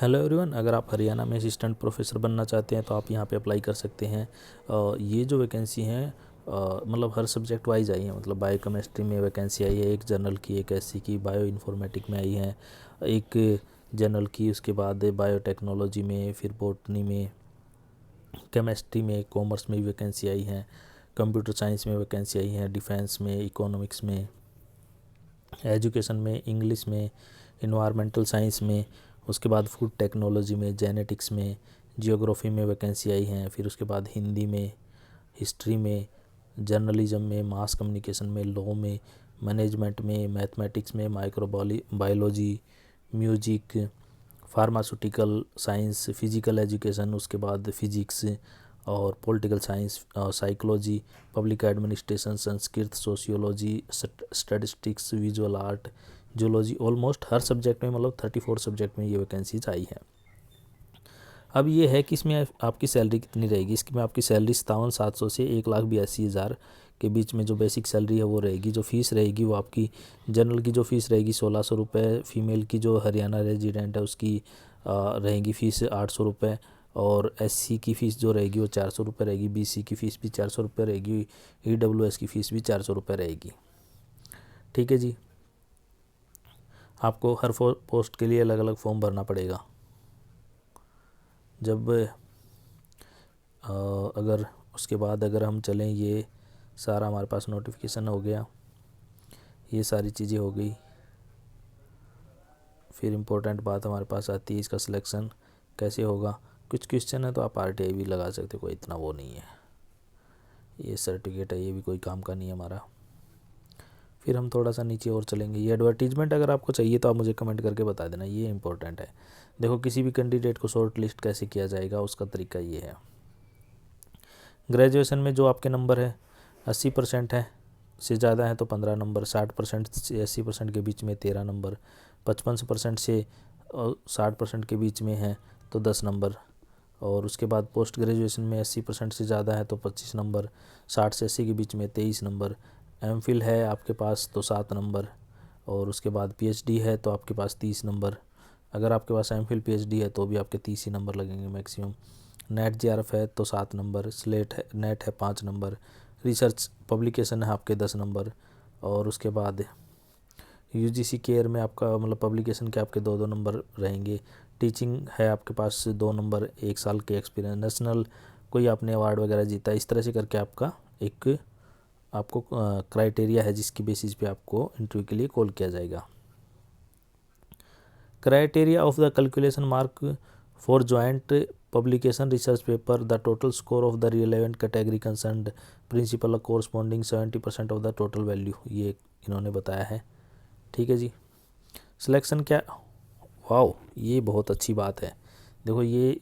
Hello everyone, अगर आप हरियाणा में असिस्टेंट प्रोफेसर बनना चाहते हैं तो आप यहाँ पे अप्लाई कर सकते हैं। ये जो वैकेंसी हैं मतलब हर सब्जेक्ट वाइज आई है। मतलब बायो केमिस्ट्री में वैकेंसी आई है, एक जनरल की, एक एससी की, बायो इन्फॉर्मेटिक में आई है एक जनरल की, उसके बाद बायोटेक्नोलॉजी में, फिर बॉटनी में, केमिस्ट्री में, कॉमर्स में भी वैकेंसी आई है, कंप्यूटर साइंस में वैकेंसी आई है, डिफेंस में, इकोनॉमिक्स में, एजुकेशन में, इंग्लिश में, इन्वायरमेंटल साइंस में, उसके बाद फूड टेक्नोलॉजी में, जेनेटिक्स में, जियोग्राफी में वैकेंसी आई हैं। फिर उसके बाद हिंदी में, हिस्ट्री में, जर्नलिज्म में, मास कम्युनिकेशन में, लॉ में, मैनेजमेंट में, मैथमेटिक्स में, biology, music, pharmaceutical science, physical education, उसके बाद फिजिक्स और political science, psychology, public administration, Sanskrit, sociology, statistics, visual art, zoology, almost हर सब्जेक्ट में, मतलब 34 सब्जेक्ट में ये वैकेंसीज आई हैं। अब ये है कि इसमें आपकी सैलरी कितनी रहेगी। इसमें आपकी सैलरी 57,700 से 1,82,000 के बीच में जो बेसिक सैलरी है वो रहेगी। जो फ़ीस रहेगी वो आपकी जनरल की जो फ़ीस रहेगी 1,600 रुपये, फीमेल की जो हरियाणा रेजिडेंट है उसकी रहेगी फ़ीस 800 रुपये, और एससी की फ़ीस जो रहेगी वो 400 रुपये रहेगी, बीसी की फ़ीस भी 400 रुपये रहेगी, ईडब्ल्यूएस की फ़ीस भी 400 रुपये रहेगी। ठीक है जी। आपको हर पोस्ट के लिए अलग अलग फॉर्म भरना पड़ेगा। जब अगर उसके बाद अगर हम चलें, ये सारा हमारे पास नोटिफिकेशन हो गया, ये सारी चीज़ें हो गई। फिर इम्पोर्टेंट बात हमारे पास आती है, इसका सिलेक्शन कैसे होगा। कुछ क्वेश्चन है तो आप आरटीआई भी लगा सकते हो, कोई इतना वो नहीं है। ये सर्टिफिकेट है, ये भी कोई काम का नहीं है हमारा। फिर हम थोड़ा सा नीचे और चलेंगे। ये एडवर्टीजमेंट अगर आपको चाहिए तो आप मुझे कमेंट करके बता देना, ये इंपॉर्टेंट है। देखो, किसी भी कैंडिडेट को शॉर्ट लिस्ट कैसे किया जाएगा, उसका तरीका ये है। ग्रेजुएशन में जो आपके नंबर है 80% है से ज़्यादा है तो 15 नंबर, 60% से 80% के बीच में 13 नंबर, 55% से 60% के बीच में है तो 10 नंबर, और उसके बाद पोस्ट ग्रेजुएशन में 80% से ज़्यादा है तो 25 नंबर, 60 से 80 के बीच में 23 नंबर, एमफिल है आपके पास तो 7 नंबर, और उसके बाद पीएचडी है तो आपके पास 30 नंबर। अगर आपके पास एमफिल पीएचडी है तो भी आपके 30 ही नंबर लगेंगे मैक्सिमम। नेट जेआरएफ है तो 7 नंबर, स्लेट है, नेट है 5 नंबर, रिसर्च पब्लिकेशन है आपके 10 नंबर, और उसके बाद यूजीसी केयर में आपका मतलब पब्लिकेशन के आपके 2-2 नंबर रहेंगे। टीचिंग है आपके पास 2 नंबर, 1 साल के एक्सपीरियंस, नेशनल कोई आपने अवार्ड वगैरह जीता, इस तरह से करके आपका एक आपको क्राइटेरिया है जिसकी बेसिस पे आपको इंटरव्यू के लिए कॉल किया जाएगा। Criteria of the calculation mark for joint publication research paper, the total score of the relevant category concerned principal corresponding 70% of the total value, ये इन्होंने बताया है। ठीक है जी। सिलेक्शन क्या, वाओ, ये बहुत अच्छी बात है। देखो ये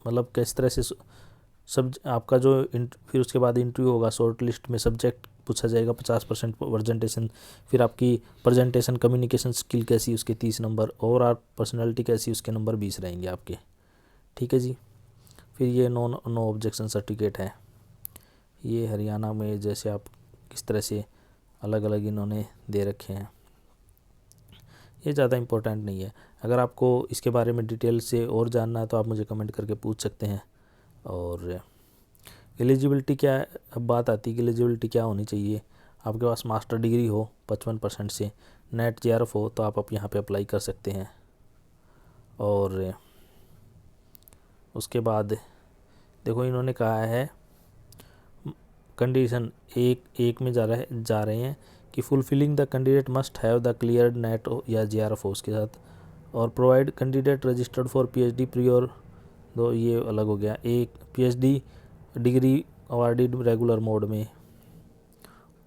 मतलब किस तरह से सब आपका जो फिर उसके बाद इंटरव्यू होगा, शॉर्ट लिस्ट में सब्जेक्ट पूछा जाएगा 50% प्रेजेंटेशन, फिर आपकी प्रेजेंटेशन कम्युनिकेशन स्किल कैसी उसके 30 नंबर, और आप पर्सनैलिटी कैसी उसके नंबर 20 रहेंगे आपके। ठीक है जी। फिर ये नो ऑब्जेक्शन सर्टिफिकेट है। ये हरियाणा में जैसे आप किस तरह से अलग अलग इन्होंने दे रखे हैं, ये ज़्यादा इम्पोर्टेंट नहीं है। अगर आपको इसके बारे में डिटेल से और जानना है तो आप मुझे कमेंट करके पूछ सकते हैं। और एलिजिबिलिटी क्या है, अब बात आती है कि एलिजिबिलिटी क्या होनी चाहिए। आपके पास मास्टर डिग्री हो 55% से, नेट जेआरएफ हो तो आप यहाँ पे अप्लाई कर सकते हैं। और उसके बाद देखो इन्होंने कहा है कंडीशन एक में जा रहे हैं कि fulfilling the candidate must have the clear net या जेआरएफ हो उसके साथ, और provide candidate registered for PhD prior, दो ये अलग हो गया, एक PhD degree awarded regular mode में,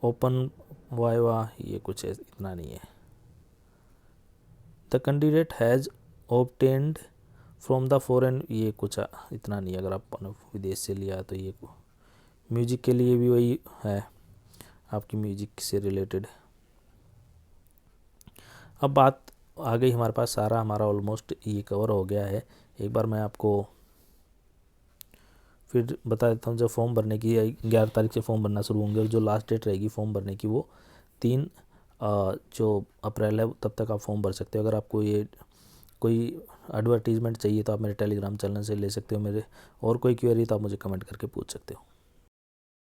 ओपन वाइवा, ये कुछ है, इतना नहीं है। The candidate has obtained from the foreign, ये कुछ इतना नहीं है। अगर आप विदेश से लिया तो ये म्यूजिक के लिए भी वही है, आपकी म्यूजिक से रिलेटेड। अब बात आ गई हमारे पास, सारा हमारा ऑलमोस्ट ये कवर हो गया है। एक बार मैं आपको फिर बता देता हूँ, जब फॉर्म भरने की 11 तारीख से फॉर्म भरना शुरू होंगे, और जो लास्ट डेट रहेगी फॉर्म भरने की वो 3 जो अप्रैल है तब तक आप फॉर्म भर सकते हो। अगर आपको ये कोई एडवर्टीज़मेंट चाहिए तो आप मेरे टेलीग्राम चैनल से ले सकते हो मेरे, और कोई क्वेरी तो आप मुझे कमेंट करके पूछ सकते हो।